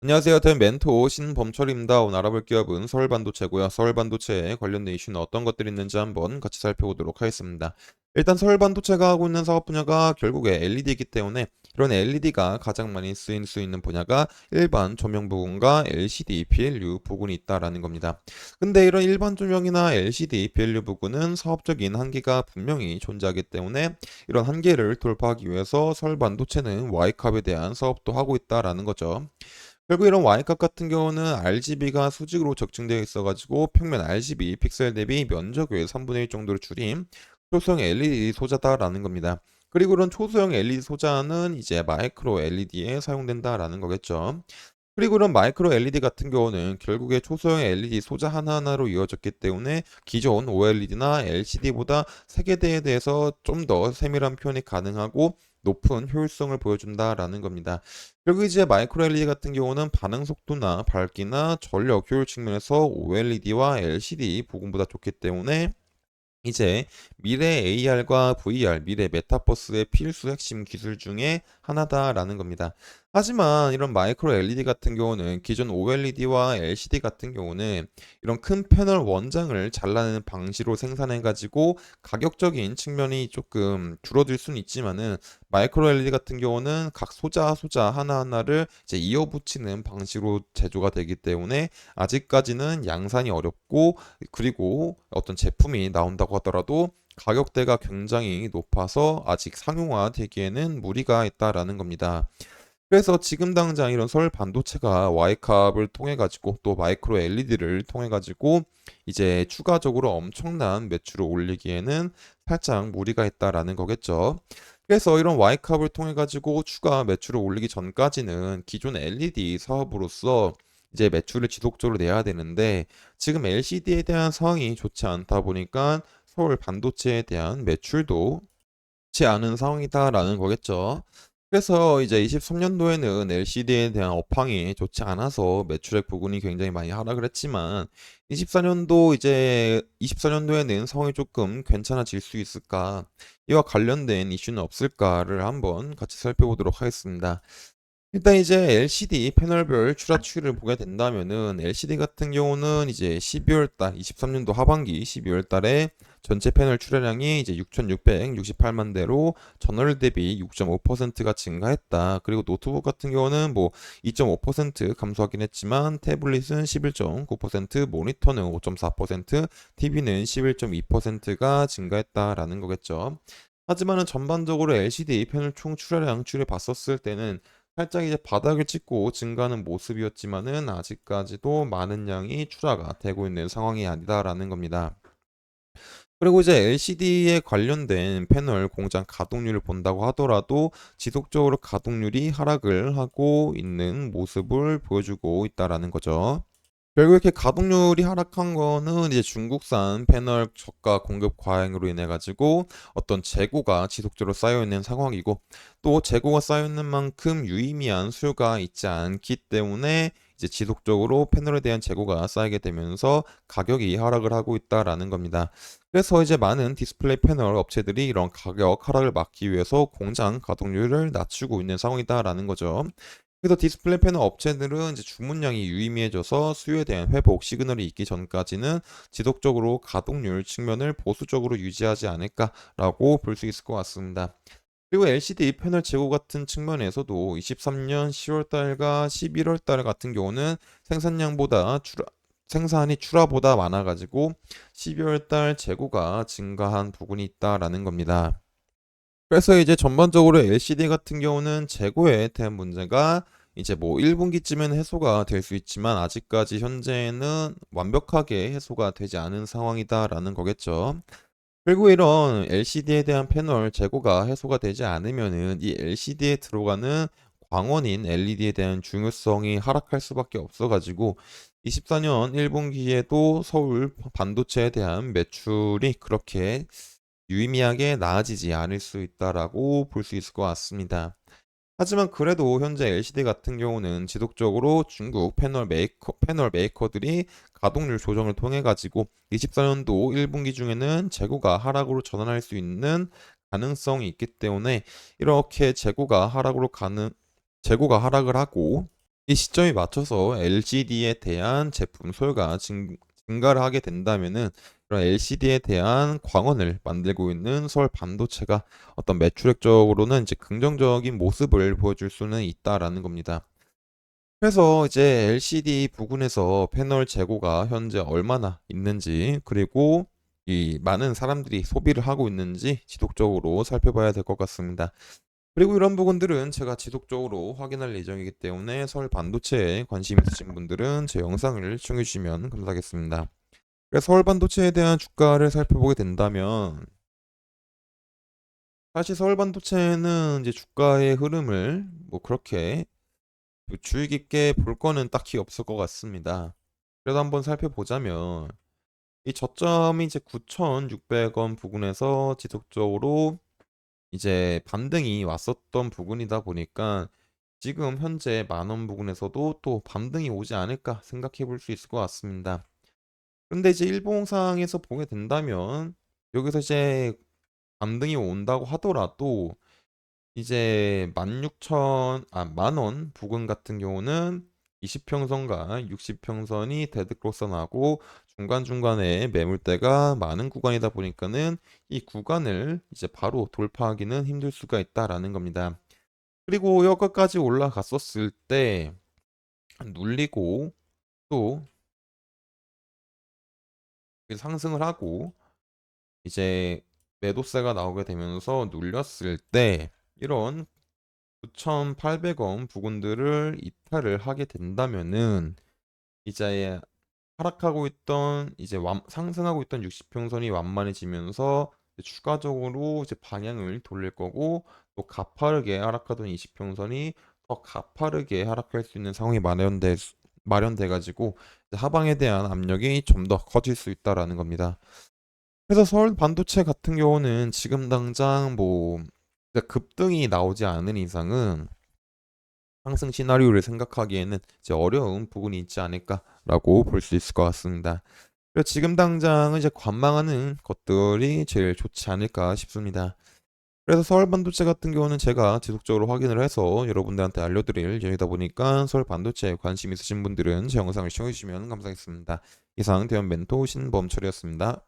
안녕하세요. 된 멘토 신범철입니다. 오늘 알아볼 기업은 서울반도체고요. 서울반도체에 관련된 이슈는 어떤 것들이 있는지 한번 같이 살펴보도록 하겠습니다. 일단 서울반도체가 하고 있는 사업 분야가 결국에 LED이기 때문에 이런 LED가 가장 많이 쓰일 수 있는 분야가 일반 조명 부분과 LCD, PLU 부분이 있다라는 겁니다. 근데 이런 일반 조명이나 LCD, PLU 부분은 사업적인 한계가 분명히 존재하기 때문에 이런 한계를 돌파하기 위해서 서울반도체는 Y캅에 대한 사업도 하고 있다라는 거죠. 결국 이런 Y값 같은 경우는 RGB가 수직으로 적층되어 있어가지고 평면 RGB 픽셀 대비 면적을 3분의 1 정도로 줄인 초소형 LED 소자다라는 겁니다. 그리고 이런 초소형 LED 소자는 이제 마이크로 LED에 사용된다라는 거겠죠. 그리고 이런 마이크로 LED 같은 경우는 결국에 초소형 LED 소자 하나하나로 이루어졌기 때문에 기존 OLED나 LCD보다 세계대에 대해서 좀 더 세밀한 표현이 가능하고 높은 효율성을 보여준다라는 겁니다. 결국 이제 마이크로 LED 같은 경우는 반응 속도나 밝기나 전력 효율 측면에서 OLED와 LCD 부분보다 좋기 때문에 이제 미래 AR과 VR, 미래 메타버스의 필수 핵심 기술 중에 하나다라는 겁니다. 하지만 이런 마이크로 LED 같은 경우는 기존 OLED와 LCD 같은 경우는 이런 큰 패널 원장을 잘라내는 방식으로 생산해가지고 가격적인 측면이 조금 줄어들 수는 있지만은 마이크로 LED 같은 경우는 각 소자 하나하나를 이제 이어붙이는 방식으로 제조가 되기 때문에 아직까지는 양산이 어렵고 그리고 어떤 제품이 나온다고 하더라도 가격대가 굉장히 높아서 아직 상용화되기에는 무리가 있다라는 겁니다. 그래서 지금 당장 이런 서울 반도체가 Y캅을 통해 가지고 또 마이크로 LED를 통해 가지고 이제 추가적으로 엄청난 매출을 올리기에는 살짝 무리가 있다라는 거겠죠. 그래서 이런 Y캅을 통해 가지고 추가 매출을 올리기 전까지는 기존 LED 사업으로서 이제 매출을 지속적으로 내야 되는데 지금 LCD에 대한 상황이 좋지 않다 보니까 서울 반도체에 대한 매출도 좋지 않은 상황이다라는 거겠죠. 그래서 이제 23년도에는 LCD에 대한 업황이 좋지 않아서 매출액 부분이 굉장히 많이 하락을 했지만 24년도에는 상황이 조금 괜찮아질 수 있을까? 이와 관련된 이슈는 없을까를 한번 같이 살펴보도록 하겠습니다. 일단 이제 LCD 패널별 추라추이를 보게 된다면은 LCD 같은 경우는 이제 12월 달 23년도 하반기 12월 달에 전체 패널 출하량이 이제 6,668만 대로 전월 대비 6.5%가 증가했다. 그리고 노트북 같은 경우는 뭐 2.5% 감소하긴 했지만 태블릿은 11.9%, 모니터는 5.4%, TV는 11.2%가 증가했다라는 거겠죠. 하지만은 전반적으로 LCD 패널 총 출하량 추이를 봤었을 때는 살짝 이제 바닥을 찍고 증가하는 모습이었지만은 아직까지도 많은 양이 출하가 되고 있는 상황이 아니다라는 겁니다. 그리고 이제 LCD에 관련된 패널 공장 가동률을 본다고 하더라도 지속적으로 가동률이 하락을 하고 있는 모습을 보여주고 있다라는 거죠. 결국 이렇게 가동률이 하락한 거는 이제 중국산 패널 저가 공급 과잉으로 인해 가지고 어떤 재고가 지속적으로 쌓여 있는 상황이고 또 재고가 쌓여 있는 만큼 유의미한 수요가 있지 않기 때문에 이제 지속적으로 패널에 대한 재고가 쌓이게 되면서 가격이 하락을 하고 있다라는 겁니다. 그래서 이제 많은 디스플레이 패널 업체들이 이런 가격 하락을 막기 위해서 공장 가동률을 낮추고 있는 상황이다라는 거죠. 그래서 디스플레이 패널 업체들은 이제 주문량이 유의미해져서 수요에 대한 회복 시그널이 있기 전까지는 지속적으로 가동률 측면을 보수적으로 유지하지 않을까라고 볼 수 있을 것 같습니다. 그리고 LCD 패널 재고 같은 측면에서도 23년 10월 달과 11월 달 같은 경우는 생산량보다 생산이 출하보다 많아가지고 12월 달 재고가 증가한 부분이 있다라는 겁니다. 그래서 이제 전반적으로 LCD 같은 경우는 재고에 대한 문제가 이제 뭐 1분기쯤에는 해소가 될 수 있지만 아직까지 현재는 완벽하게 해소가 되지 않은 상황이다라는 거겠죠. 그리고 이런 LCD에 대한 패널 재고가 해소가 되지 않으면은 이 LCD에 들어가는 광원인 LED에 대한 중요성이 하락할 수밖에 없어가지고 24년 1분기에도 서울 반도체에 대한 매출이 그렇게 유의미하게 나아지지 않을 수 있다라고 볼 수 있을 것 같습니다. 하지만 그래도 현재 LCD 같은 경우는 지속적으로 중국 패널 메이커들이 가동률 조정을 통해 가지고 24년도 1분기 중에는 재고가 하락으로 전환할 수 있는 가능성이 있기 때문에 이렇게 재고가 하락을 하고 이 시점에 맞춰서 LCD에 대한 제품 소요가 증가를 하게 된다면은 그런 LCD에 대한 광원을 만들고 있는 서울 반도체가 어떤 매출액적으로는 이제 긍정적인 모습을 보여줄 수는 있다라는 겁니다. 그래서 이제 LCD 부근에서 패널 재고가 현재 얼마나 있는지, 그리고 이 많은 사람들이 소비를 하고 있는지 지속적으로 살펴봐야 될 것 같습니다. 그리고 이런 부분들은 제가 지속적으로 확인할 예정이기 때문에 서울 반도체에 관심 있으신 분들은 제 영상을 시청해 주시면 감사하겠습니다. 그래서 서울 반도체에 대한 주가를 살펴보게 된다면, 사실 서울 반도체는 이제 주가의 흐름을 뭐 그렇게 주의 깊게 볼 거는 딱히 없을 것 같습니다. 그래도 한번 살펴보자면 이 저점이 이제 9,600원 부근에서 지속적으로 이제 반등이 왔었던 부분이다 보니까 지금 현재 만원 부근에서도 또 반등이 오지 않을까 생각해 볼 수 있을 것 같습니다. 근데 이제 일봉상에서 보게 된다면 여기서 이제 반등이 온다고 하더라도 이제 16,000, 만원 부근 같은 경우는 20평선과 60평선이 데드크로스나고 중간중간에 매물대가 많은 구간이다 보니까는 이 구간을 이제 바로 돌파하기는 힘들 수가 있다라는 겁니다. 그리고 여기까지 올라갔었을 때 눌리고 또 상승을 하고 이제 매도세가 나오게 되면서 눌렸을 때 이런 9,800원 부근들을 이탈을 하게 된다면은 이제 하락하고 있던 이제 상승하고 있던 60평선이 완만해지면서 추가적으로 이제 방향을 돌릴 거고, 또 가파르게 하락하던 20평선이 더 가파르게 하락할 수 있는 상황이 마련돼 가지고 하방에 대한 압력이 좀 더 커질 수 있다라는 겁니다. 그래서 서울 반도체 같은 경우는 지금 당장 뭐 급등이 나오지 않은 이상은 상승 시나리오를 생각하기에는 이제 어려운 부분이 있지 않을까라고 볼 수 있을 것 같습니다. 그래서 지금 당장은 이제 관망하는 것들이 제일 좋지 않을까 싶습니다. 그래서 서울 반도체 같은 경우는 제가 지속적으로 확인을 해서 여러분들한테 알려드릴 예정이다 보니까 서울 반도체에 관심 있으신 분들은 제 영상을 시청해 주시면 감사하겠습니다. 이상 대현 멘토 신범철이었습니다.